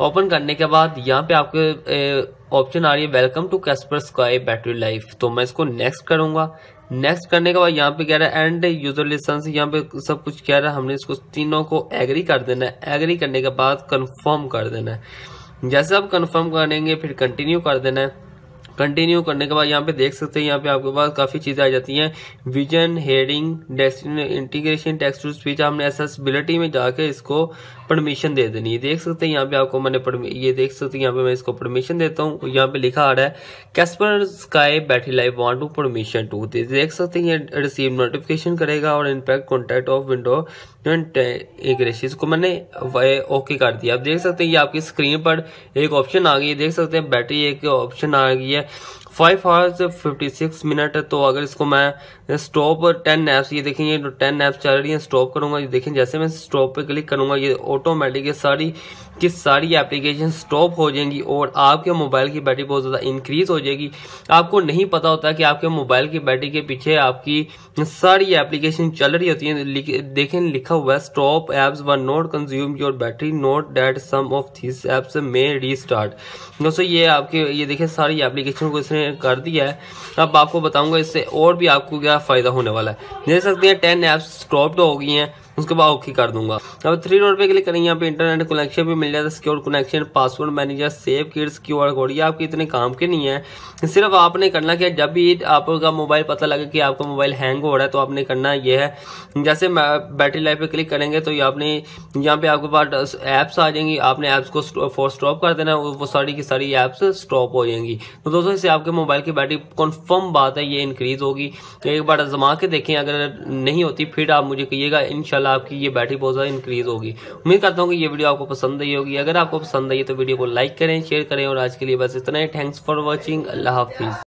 Open करने के बाद यहाँ पे आपके ऑप्शन आ रही है welcome to Kaspersky battery life. तो मैं इसको नेक्स्ट करूंगा। नेक्स्ट करने के बाद यहाँ पे कह रहा है एंड यूजर लाइसेंस, यहाँ पे सब कुछ कह रहा है। हमने इसको तीनों को एग्री कर देना है। एग्री करने के बाद कंफर्म कर देना है। जैसे आप कंफर्म करेंगे फिर कंटिन्यू कर देना है। कंटिन्यू करने के बाद यहाँ पे देख सकते हैं, यहाँ पे आपके पास काफी चीजें आ जाती हैं। Vision, heading, destination, integration, text to speech. हमने एक्सेसिबिलिटी में जाके इसको परमिशन दे देनी है। देख सकते हैं यहाँ पे आपको मैंने ये देख सकते हैं यहाँ पे मैं इसको परमिशन देता हूँ। यहाँ पे लिखा आ रहा है Kaspersky battery life want to permission to. देख सकते हैं ये रिसीव नोटिफिकेशन करेगा और in fact contact of window integration को मैंने ओके कर दिया। आप देख सकते हैं ये आपकी स्क्रीन पर एक ऑप्शन आ गई है। देख सकते हैं बैटरी एक ऑप्शन आ गई है 5 hours 56 मिनट। तो अगर इसको मैं स्टॉप 10 एप्स, ये देखेंगे 10 एप्स चल रही है, स्टॉप करूंगा। ये देखें जैसे मैं स्टॉप पे क्लिक करूंगा ये ऑटोमेटिक सारी की सारी एप्लीकेशन स्टॉप हो जाएंगी और आपके मोबाइल की बैटरी बहुत ज्यादा इंक्रीज हो जाएगी। आपको नहीं पता होता कि आपके मोबाइल की बैटरी के पीछे आपकी सारी एप्लीकेशन चल रही होती है। देखें लिखा हुआ है stop apps were not consume your battery, note that some of this apps may restart. दोस्तों ये आपके ये देखें सारी एप्लीकेशन को इसने कर दिया है। अब आपको बताऊंगा इससे और भी आपको क्या फायदा होने वाला है। देख सकते हैं 10 एप्स स्टॉप्ड हो गई हैं, उसके बाद ओके कर दूंगा। अब 3 डॉट पे क्लिक करेंगे, यहाँ पे इंटरनेट कनेक्शन भी मिल जाता है, secure connection, password manager, save kids, QR code. ये आपके इतने काम के नहीं है। सिर्फ आपने करना क्या, जब भी आपका मोबाइल पता लगे कि आपका मोबाइल हैंग हो रहा है तो आपने करना ये है, जैसे बैटरी लाइफ पे क्लिक करेंगे तो आपने यहाँ पे आपके पास एप्स आ जाएंगी। आपने एप्स को फॉर स्टॉप कर देना, वो सारी की सारी एप्स स्टॉप हो जाएंगी। तो दोस्तों इससे आपके मोबाइल की बैटरी कन्फर्म बात है ये इंक्रीज होगी। एक बार आजमा के देखें, अगर नहीं होती फिर आप मुझे कहिएगा, इंशाल्लाह आपकी ये बैटरी बहुत ज्यादा इंक्रीज होगी। उम्मीद करता हूँ कि ये वीडियो आपको पसंद आई होगी। अगर आपको पसंद आई तो वीडियो को लाइक करें, शेयर करें और आज के लिए बस इतना ही। Thanks for watching. अल्लाह हाफिज।